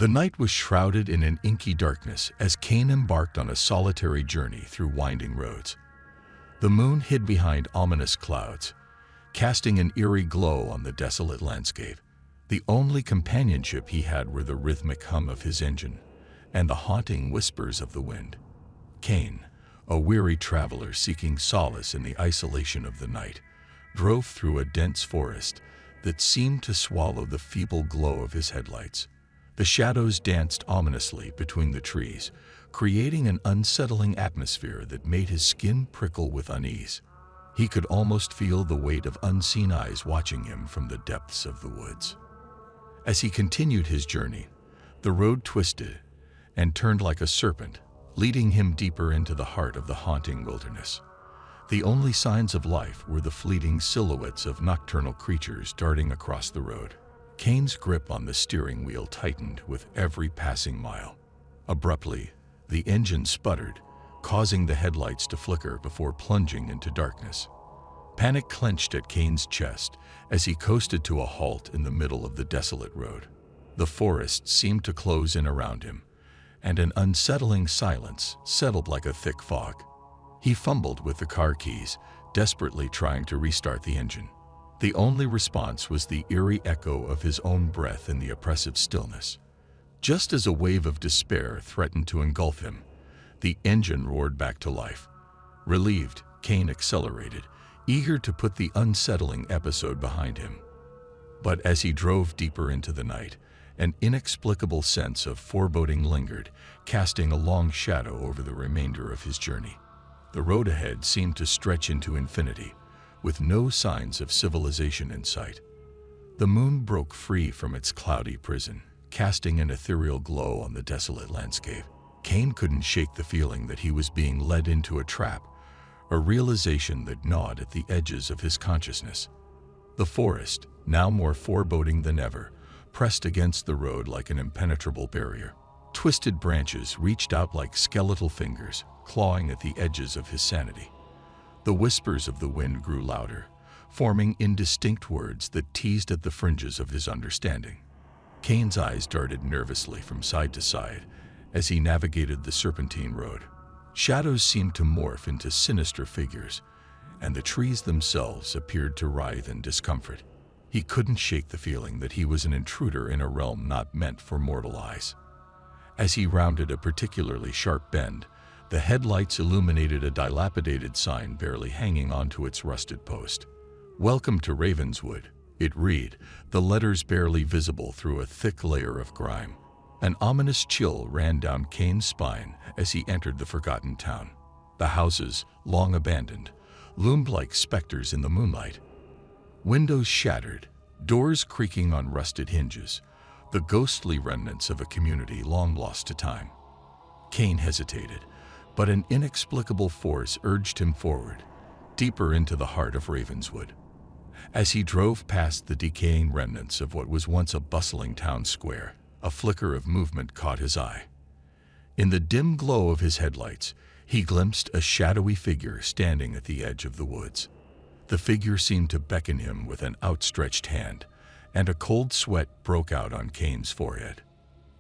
The night was shrouded in an inky darkness as Kane embarked on a solitary journey through winding roads. The moon hid behind ominous clouds, casting an eerie glow on the desolate landscape. The only companionship he had were the rhythmic hum of his engine and the haunting whispers of the wind. Kane, a weary traveler seeking solace in the isolation of the night, drove through a dense forest that seemed to swallow the feeble glow of his headlights. The shadows danced ominously between the trees, creating an unsettling atmosphere that made his skin prickle with unease. He could almost feel the weight of unseen eyes watching him from the depths of the woods. As he continued his journey, the road twisted and turned like a serpent, leading him deeper into the heart of the haunting wilderness. The only signs of life were the fleeting silhouettes of nocturnal creatures darting across the road. Kane's grip on the steering wheel tightened with every passing mile. Abruptly, the engine sputtered, causing the headlights to flicker before plunging into darkness. Panic clenched at Kane's chest as he coasted to a halt in the middle of the desolate road. The forest seemed to close in around him, and an unsettling silence settled like a thick fog. He fumbled with the car keys, desperately trying to restart the engine. The only response was the eerie echo of his own breath in the oppressive stillness. Just as a wave of despair threatened to engulf him, the engine roared back to life. Relieved, Kane accelerated, eager to put the unsettling episode behind him. But as he drove deeper into the night, an inexplicable sense of foreboding lingered, casting a long shadow over the remainder of his journey. The road ahead seemed to stretch into infinity, with no signs of civilization in sight. The moon broke free from its cloudy prison, casting an ethereal glow on the desolate landscape. Kane couldn't shake the feeling that he was being led into a trap, a realization that gnawed at the edges of his consciousness. The forest, now more foreboding than ever, pressed against the road like an impenetrable barrier. Twisted branches reached out like skeletal fingers, clawing at the edges of his sanity. The whispers of the wind grew louder, forming indistinct words that teased at the fringes of his understanding. Kane's eyes darted nervously from side to side as he navigated the serpentine road. Shadows seemed to morph into sinister figures, and the trees themselves appeared to writhe in discomfort. He couldn't shake the feeling that he was an intruder in a realm not meant for mortal eyes. As he rounded a particularly sharp bend, the headlights illuminated a dilapidated sign barely hanging onto its rusted post. "Welcome to Ravenswood," it read, the letters barely visible through a thick layer of grime. An ominous chill ran down Kane's spine as he entered the forgotten town. The houses, long abandoned, loomed like specters in the moonlight. Windows shattered, doors creaking on rusted hinges, the ghostly remnants of a community long lost to time. Kane hesitated, but an inexplicable force urged him forward, deeper into the heart of Ravenswood. As he drove past the decaying remnants of what was once a bustling town square, a flicker of movement caught his eye. In the dim glow of his headlights, he glimpsed a shadowy figure standing at the edge of the woods. The figure seemed to beckon him with an outstretched hand, and a cold sweat broke out on Kane's forehead.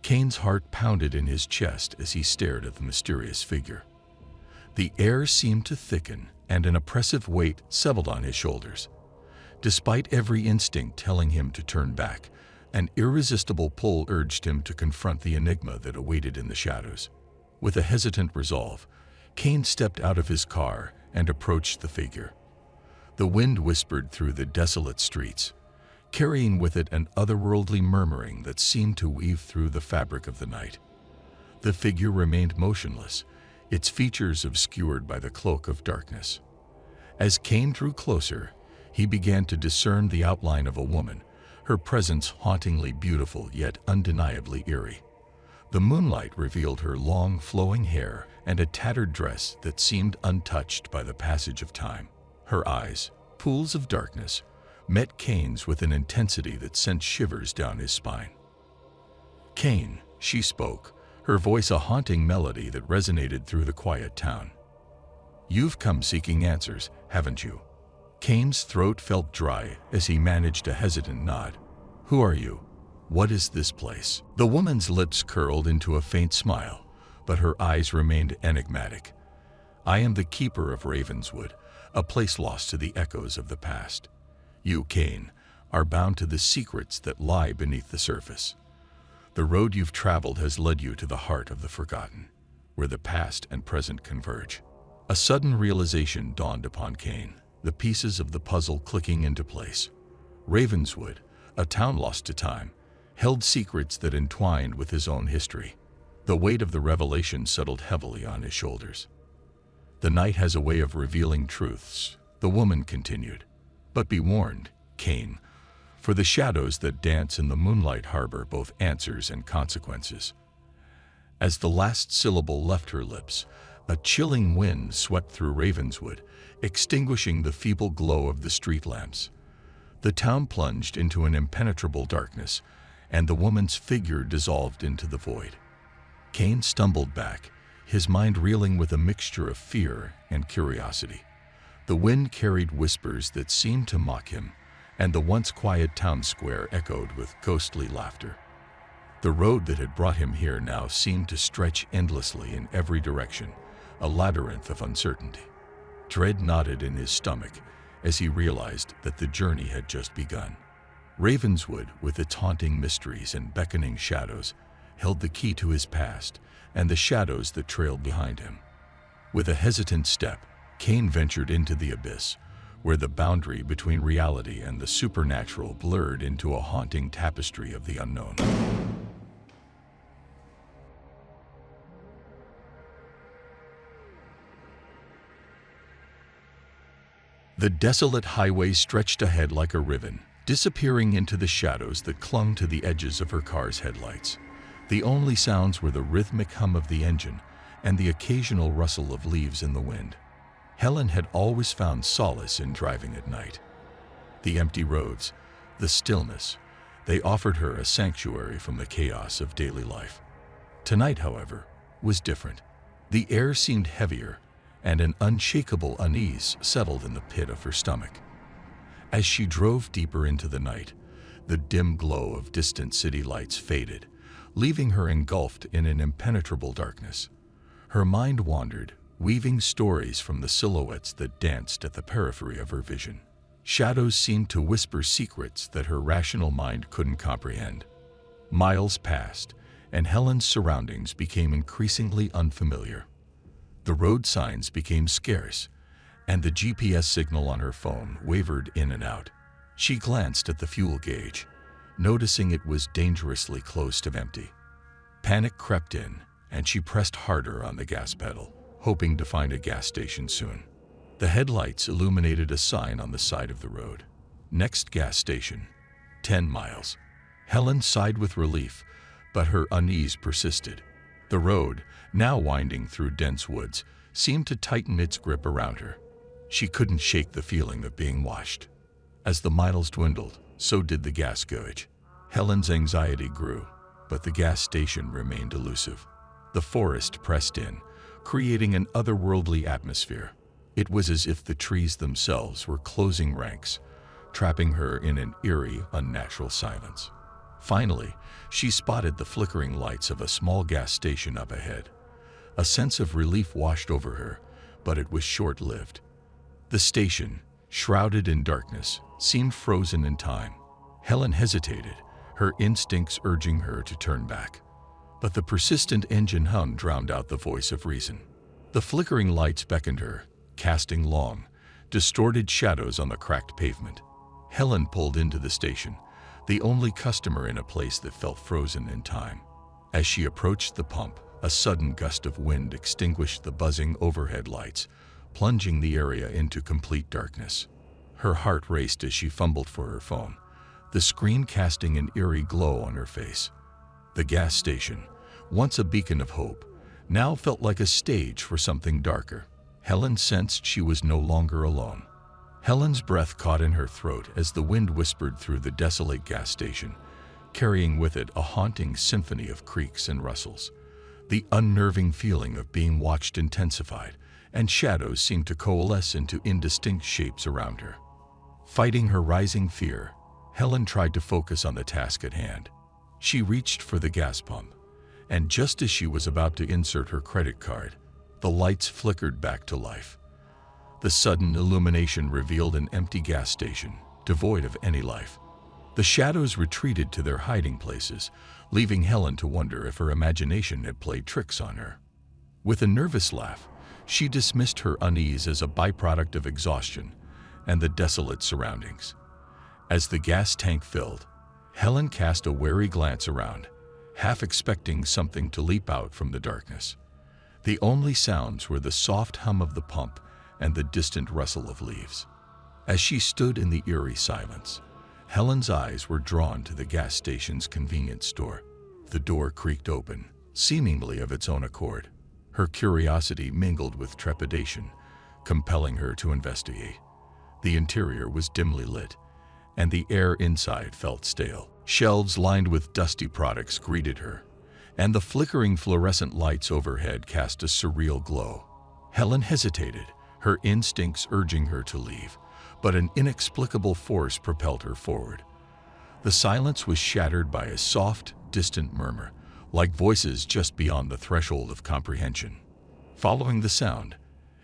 Kane's heart pounded in his chest as he stared at the mysterious figure. The air seemed to thicken, and an oppressive weight settled on his shoulders. Despite every instinct telling him to turn back, an irresistible pull urged him to confront the enigma that awaited in the shadows. With a hesitant resolve, Kane stepped out of his car and approached the figure. The wind whispered through the desolate streets, carrying with it an otherworldly murmuring that seemed to weave through the fabric of the night. The figure remained motionless, its features obscured by the cloak of darkness. As Kane drew closer, he began to discern the outline of a woman, her presence hauntingly beautiful yet undeniably eerie. The moonlight revealed her long, flowing hair and a tattered dress that seemed untouched by the passage of time. Her eyes, pools of darkness, met Kane's with an intensity that sent shivers down his spine. "Kane," she spoke, her voice a haunting melody that resonated through the quiet town. "You've come seeking answers, haven't you?" Kane's throat felt dry as he managed a hesitant nod. "Who are you?" What is this place? The woman's lips curled into a faint smile, but her eyes remained enigmatic. I am the keeper of Ravenswood, a place lost to the echoes of the past. You, Kane, are bound to the secrets that lie beneath the surface. The road you've traveled has led you to the heart of the forgotten, where the past and present converge. A sudden realization dawned upon Kane, the pieces of the puzzle clicking into place. Ravenswood, a town lost to time, held secrets that entwined with his own history. The weight of the revelation settled heavily on his shoulders. The night has a way of revealing truths, the woman continued. But be warned, Kane, for the shadows that dance in the moonlight harbor both answers and consequences. As the last syllable left her lips, a chilling wind swept through Ravenswood, extinguishing the feeble glow of the street lamps. The town plunged into an impenetrable darkness, and the woman's figure dissolved into the void. Kane stumbled back, his mind reeling with a mixture of fear and curiosity. The wind carried whispers that seemed to mock him, and the once quiet town square echoed with ghostly laughter. The road that had brought him here now seemed to stretch endlessly in every direction, a labyrinth of uncertainty. Dread knotted in his stomach as he realized that the journey had just begun. Ravenswood, with its haunting mysteries and beckoning shadows, held the key to his past and the shadows that trailed behind him. With a hesitant step, Kane ventured into the abyss, where the boundary between reality and the supernatural blurred into a haunting tapestry of the unknown. The desolate highway stretched ahead like a ribbon, disappearing into the shadows that clung to the edges of her car's headlights. The only sounds were the rhythmic hum of the engine and the occasional rustle of leaves in the wind. Helen had always found solace in driving at night. The empty roads, the stillness, they offered her a sanctuary from the chaos of daily life. Tonight, however, was different. The air seemed heavier, and an unshakable unease settled in the pit of her stomach. As she drove deeper into the night, the dim glow of distant city lights faded, leaving her engulfed in an impenetrable darkness. Her mind wandered, weaving stories from the silhouettes that danced at the periphery of her vision. Shadows seemed to whisper secrets that her rational mind couldn't comprehend. Miles passed, and Helen's surroundings became increasingly unfamiliar. The road signs became scarce, and the GPS signal on her phone wavered in and out. She glanced at the fuel gauge, noticing it was dangerously close to empty. Panic crept in, and she pressed harder on the gas pedal, hoping to find a gas station soon. The headlights illuminated a sign on the side of the road. Next gas station, 10 miles. Helen sighed with relief, but her unease persisted. The road, now winding through dense woods, seemed to tighten its grip around her. She couldn't shake the feeling of being watched. As the miles dwindled, so did the gas gauge. Helen's anxiety grew, but the gas station remained elusive. The forest pressed in, creating an otherworldly atmosphere. It was as if the trees themselves were closing ranks, trapping her in an eerie, unnatural silence. Finally, she spotted the flickering lights of a small gas station up ahead. A sense of relief washed over her, but it was short-lived. The station, shrouded in darkness, seemed frozen in time. Helen hesitated, her instincts urging her to turn back. But the persistent engine hum drowned out the voice of reason. The flickering lights beckoned her, casting long, distorted shadows on the cracked pavement. Helen pulled into the station, the only customer in a place that felt frozen in time. As she approached the pump, a sudden gust of wind extinguished the buzzing overhead lights, plunging the area into complete darkness. Her heart raced as she fumbled for her phone, the screen casting an eerie glow on her face. The gas station, once a beacon of hope, now felt like a stage for something darker. Helen sensed she was no longer alone. Helen's breath caught in her throat as the wind whispered through the desolate gas station, carrying with it a haunting symphony of creaks and rustles. The unnerving feeling of being watched intensified, and shadows seemed to coalesce into indistinct shapes around her. Fighting her rising fear, Helen tried to focus on the task at hand. She reached for the gas pump, and just as she was about to insert her credit card, the lights flickered back to life. The sudden illumination revealed an empty gas station, devoid of any life. The shadows retreated to their hiding places, leaving Helen to wonder if her imagination had played tricks on her. With a nervous laugh, she dismissed her unease as a byproduct of exhaustion and the desolate surroundings. As the gas tank filled, Helen cast a wary glance around, half expecting something to leap out from the darkness. The only sounds were the soft hum of the pump and the distant rustle of leaves. As she stood in the eerie silence, Helen's eyes were drawn to the gas station's convenience store. The door creaked open, seemingly of its own accord. Her curiosity mingled with trepidation, compelling her to investigate. The interior was dimly lit, and the air inside felt stale. Shelves lined with dusty products greeted her, and the flickering fluorescent lights overhead cast a surreal glow. Helen hesitated, her instincts urging her to leave, but an inexplicable force propelled her forward. The silence was shattered by a soft, distant murmur, like voices just beyond the threshold of comprehension. Following the sound,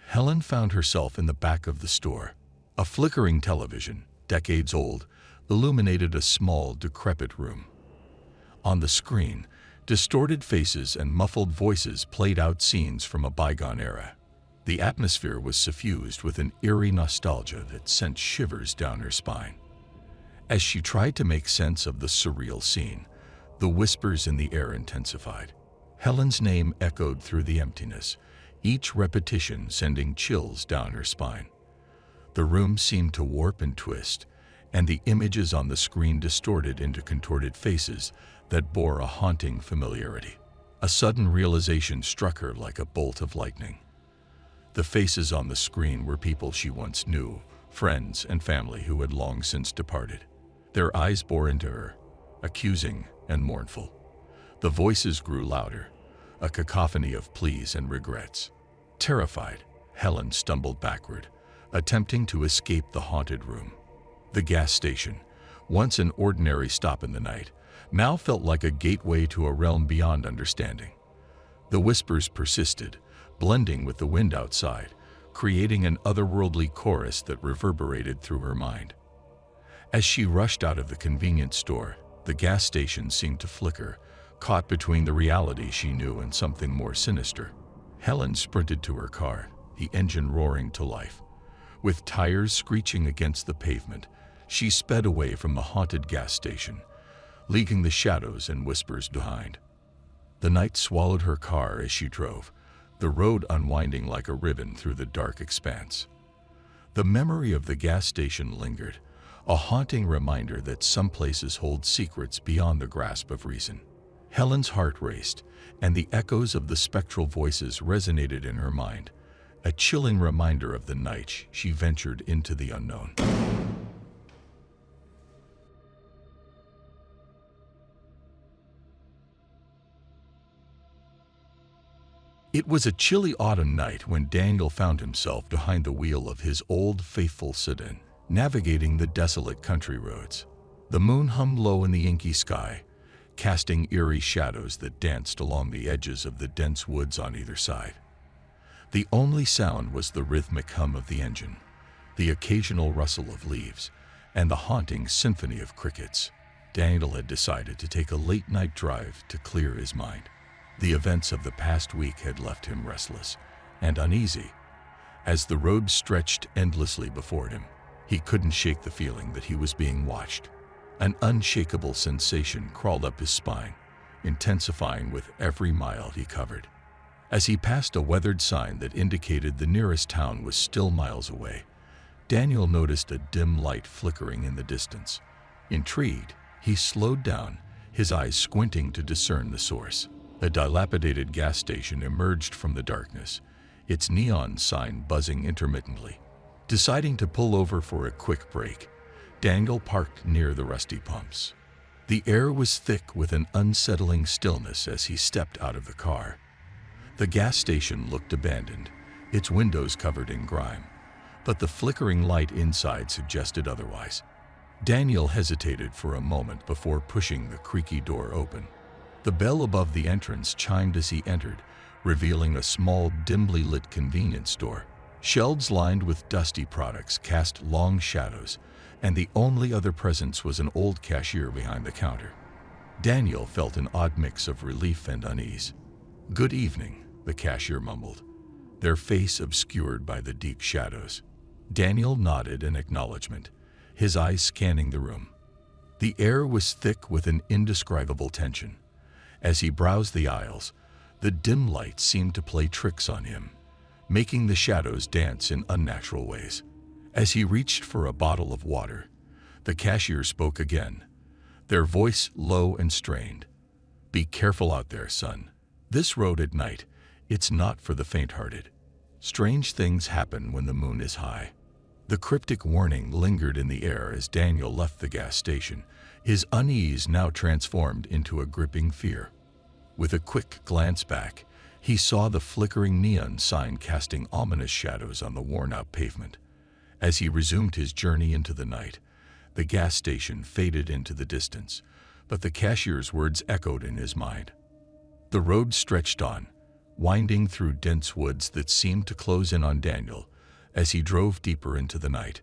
Helen found herself in the back of the store. A flickering television, decades old, illuminated a small, decrepit room. On the screen, distorted faces and muffled voices played out scenes from a bygone era. The atmosphere was suffused with an eerie nostalgia that sent shivers down her spine. As she tried to make sense of the surreal scene, the whispers in the air intensified. Helen's name echoed through the emptiness, each repetition sending chills down her spine. The room seemed to warp and twist, and the images on the screen distorted into contorted faces that bore a haunting familiarity. A sudden realization struck her like a bolt of lightning. The faces on the screen were people she once knew, friends and family who had long since departed. Their eyes bore into her, accusing and mournful. The voices grew louder, a cacophony of pleas and regrets. Terrified, Helen stumbled backward, attempting to escape the haunted room. The gas station, once an ordinary stop in the night, now felt like a gateway to a realm beyond understanding. The whispers persisted, blending with the wind outside, creating an otherworldly chorus that reverberated through her mind. As she rushed out of the convenience store, the gas station seemed to flicker, caught between the reality she knew and something more sinister. Helen sprinted to her car, the engine roaring to life. With tires screeching against the pavement, she sped away from the haunted gas station, leaving the shadows and whispers behind. The night swallowed her car as she drove, the road unwinding like a ribbon through the dark expanse. The memory of the gas station lingered, a haunting reminder that some places hold secrets beyond the grasp of reason. Helen's heart raced, and the echoes of the spectral voices resonated in her mind, a chilling reminder of the night she ventured into the unknown. It was a chilly autumn night when Daniel found himself behind the wheel of his old, faithful sedan, navigating the desolate country roads. The moon hummed low in the inky sky, casting eerie shadows that danced along the edges of the dense woods on either side. The only sound was the rhythmic hum of the engine, the occasional rustle of leaves, and the haunting symphony of crickets. Daniel had decided to take a late-night drive to clear his mind. The events of the past week had left him restless and uneasy. As the road stretched endlessly before him, he couldn't shake the feeling that he was being watched. An unshakable sensation crawled up his spine, intensifying with every mile he covered. As he passed a weathered sign that indicated the nearest town was still miles away, Daniel noticed a dim light flickering in the distance. Intrigued, he slowed down, his eyes squinting to discern the source. A dilapidated gas station emerged from the darkness, its neon sign buzzing intermittently. Deciding to pull over for a quick break, Daniel parked near the rusty pumps. The air was thick with an unsettling stillness as he stepped out of the car. The gas station looked abandoned, its windows covered in grime, but the flickering light inside suggested otherwise. Daniel hesitated for a moment before pushing the creaky door open. The bell above the entrance chimed as he entered, revealing a small, dimly lit convenience store. Shelves lined with dusty products cast long shadows, and the only other presence was an old cashier behind the counter. Daniel felt an odd mix of relief and unease. "Good evening," the cashier mumbled, their face obscured by the deep shadows. Daniel nodded in acknowledgement, his eyes scanning the room. The air was thick with an indescribable tension. As he browsed the aisles, the dim light seemed to play tricks on him, making the shadows dance in unnatural ways. As he reached for a bottle of water, the cashier spoke again, their voice low and strained. "Be careful out there, son. This road at night, it's not for the faint-hearted. Strange things happen when the moon is high." The cryptic warning lingered in the air as Daniel left the gas station, his unease now transformed into a gripping fear. With a quick glance back, he saw the flickering neon sign casting ominous shadows on the worn-out pavement. As he resumed his journey into the night, the gas station faded into the distance, but the cashier's words echoed in his mind. The road stretched on, winding through dense woods that seemed to close in on Daniel as he drove deeper into the night.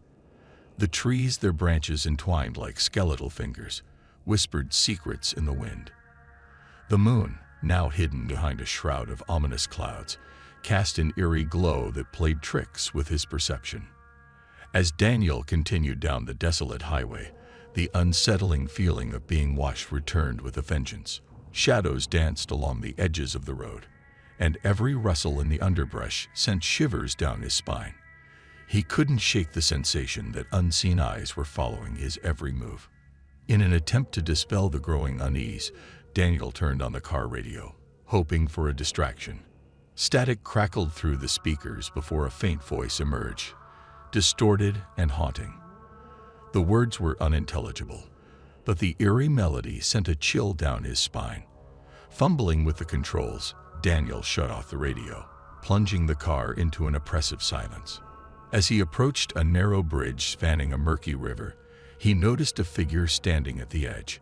The trees, their branches entwined like skeletal fingers, whispered secrets in the wind. The moon, now hidden behind a shroud of ominous clouds, cast an eerie glow that played tricks with his perception. As Daniel continued down the desolate highway, the unsettling feeling of being watched returned with a vengeance. Shadows danced along the edges of the road, and every rustle in the underbrush sent shivers down his spine. He couldn't shake the sensation that unseen eyes were following his every move. In an attempt to dispel the growing unease, Daniel turned on the car radio, hoping for a distraction. Static crackled through the speakers before a faint voice emerged, distorted and haunting. The words were unintelligible, but the eerie melody sent a chill down his spine. Fumbling with the controls, Daniel shut off the radio, plunging the car into an oppressive silence. As he approached a narrow bridge spanning a murky river, he noticed a figure standing at the edge.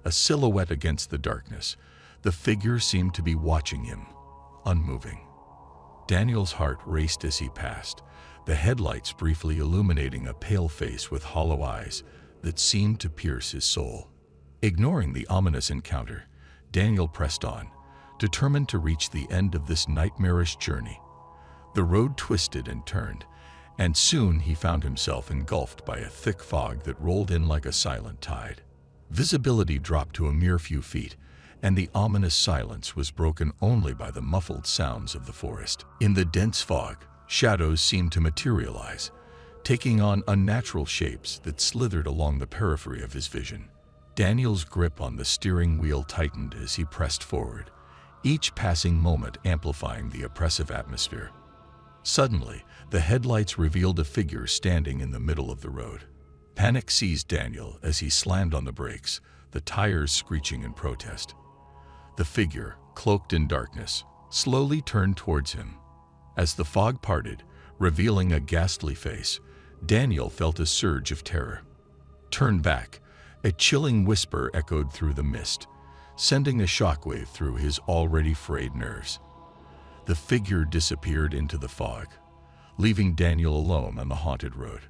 A silhouette against the darkness, the figure seemed to be watching him, unmoving. Daniel's heart raced as he passed, the headlights briefly illuminating a pale face with hollow eyes that seemed to pierce his soul. Ignoring the ominous encounter, Daniel pressed on, determined to reach the end of this nightmarish journey. The road twisted and turned, and soon he found himself engulfed by a thick fog that rolled in like a silent tide. Visibility dropped to a mere few feet, and the ominous silence was broken only by the muffled sounds of the forest. In the dense fog, shadows seemed to materialize, taking on unnatural shapes that slithered along the periphery of his vision. Daniel's grip on the steering wheel tightened as he pressed forward, each passing moment amplifying the oppressive atmosphere. Suddenly, the headlights revealed a figure standing in the middle of the road. Panic seized Daniel as he slammed on the brakes, the tires screeching in protest. The figure, cloaked in darkness, slowly turned towards him. As the fog parted, revealing a ghastly face, Daniel felt a surge of terror. "Turn back," a chilling whisper echoed through the mist, sending a shockwave through his already frayed nerves. The figure disappeared into the fog, leaving Daniel alone on the haunted road.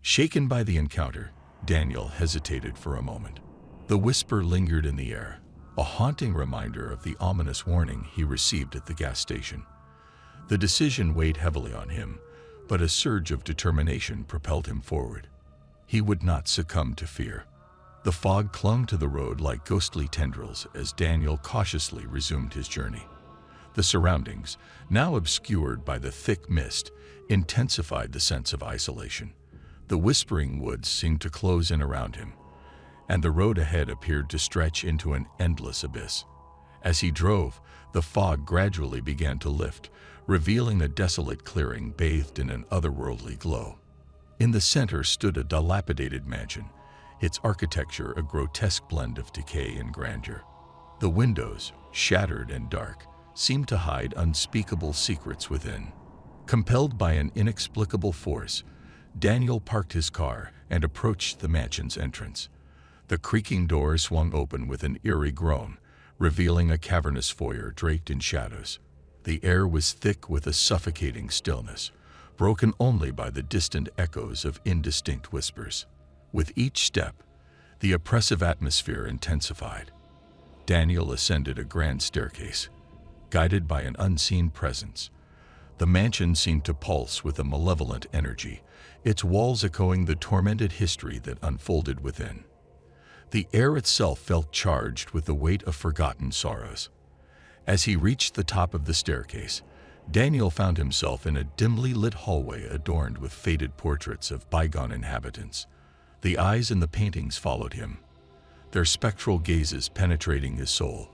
Shaken by the encounter, Daniel hesitated for a moment. The whisper lingered in the air, a haunting reminder of the ominous warning he received at the gas station. The decision weighed heavily on him, but a surge of determination propelled him forward. He would not succumb to fear. The fog clung to the road like ghostly tendrils as Daniel cautiously resumed his journey. The surroundings, now obscured by the thick mist, intensified the sense of isolation. The whispering woods seemed to close in around him, and the road ahead appeared to stretch into an endless abyss. As he drove, the fog gradually began to lift, revealing a desolate clearing bathed in an otherworldly glow. In the center stood a dilapidated mansion, its architecture a grotesque blend of decay and grandeur. The windows, shattered and dark, seemed to hide unspeakable secrets within. Compelled by an inexplicable force, Daniel parked his car and approached the mansion's entrance. The creaking door swung open with an eerie groan, revealing a cavernous foyer draped in shadows. The air was thick with a suffocating stillness, broken only by the distant echoes of indistinct whispers. With each step, the oppressive atmosphere intensified. Daniel ascended a grand staircase, guided by an unseen presence. The mansion seemed to pulse with a malevolent energy, its walls echoing the tormented history that unfolded within. The air itself felt charged with the weight of forgotten sorrows. As he reached the top of the staircase, Daniel found himself in a dimly lit hallway adorned with faded portraits of bygone inhabitants. The eyes in the paintings followed him, their spectral gazes penetrating his soul.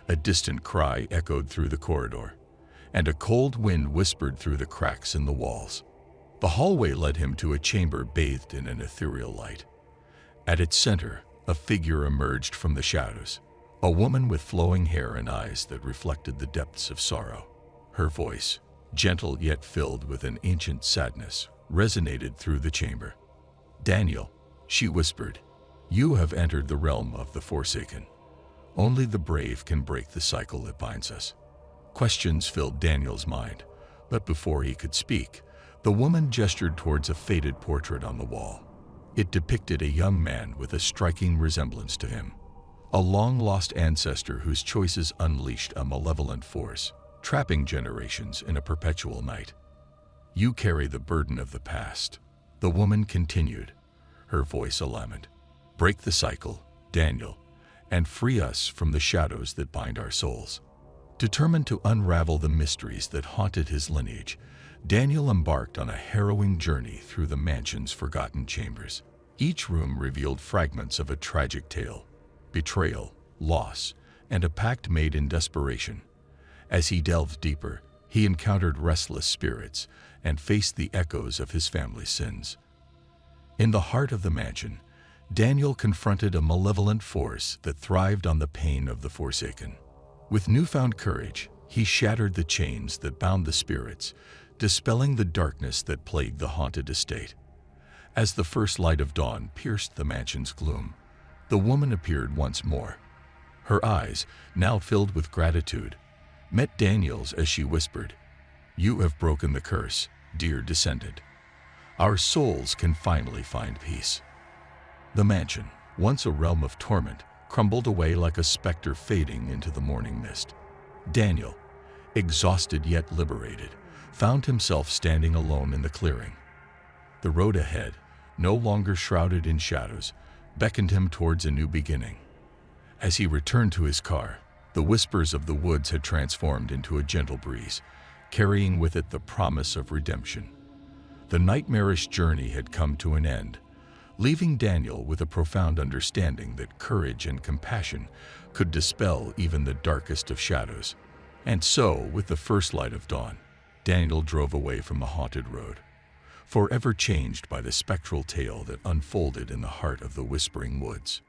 A distant cry echoed through the corridor, and a cold wind whispered through the cracks in the walls. The hallway led him to a chamber bathed in an ethereal light. At its center, a figure emerged from the shadows, a woman with flowing hair and eyes that reflected the depths of sorrow. Her voice, gentle yet filled with an ancient sadness, resonated through the chamber. "Daniel," she whispered, "you have entered the realm of the Forsaken. Only the brave can break the cycle that binds us." Questions filled Daniel's mind, but before he could speak, the woman gestured towards a faded portrait on the wall. It depicted a young man with a striking resemblance to him, a long-lost ancestor whose choices unleashed a malevolent force, trapping generations in a perpetual night. "You carry the burden of the past," the woman continued, her voice a lament. "Break the cycle, Daniel, and free us from the shadows that bind our souls." Determined to unravel the mysteries that haunted his lineage, Daniel embarked on a harrowing journey through the mansion's forgotten chambers. Each room revealed fragments of a tragic tale, betrayal, loss, and a pact made in desperation. As he delved deeper, he encountered restless spirits and faced the echoes of his family's sins. In the heart of the mansion, Daniel confronted a malevolent force that thrived on the pain of the Forsaken. With newfound courage, he shattered the chains that bound the spirits, dispelling the darkness that plagued the haunted estate. As the first light of dawn pierced the mansion's gloom, the woman appeared once more. Her eyes, now filled with gratitude, met Daniel's as she whispered, "You have broken the curse, dear descendant. Our souls can finally find peace." The mansion, once a realm of torment, crumbled away like a specter fading into the morning mist. Daniel, exhausted yet liberated, found himself standing alone in the clearing. The road ahead, no longer shrouded in shadows, beckoned him towards a new beginning. As he returned to his car, the whispers of the woods had transformed into a gentle breeze, carrying with it the promise of redemption. The nightmarish journey had come to an end, leaving Daniel with a profound understanding that courage and compassion could dispel even the darkest of shadows. And so, with the first light of dawn, Daniel drove away from the haunted road, forever changed by the spectral tale that unfolded in the heart of the Whispering Woods.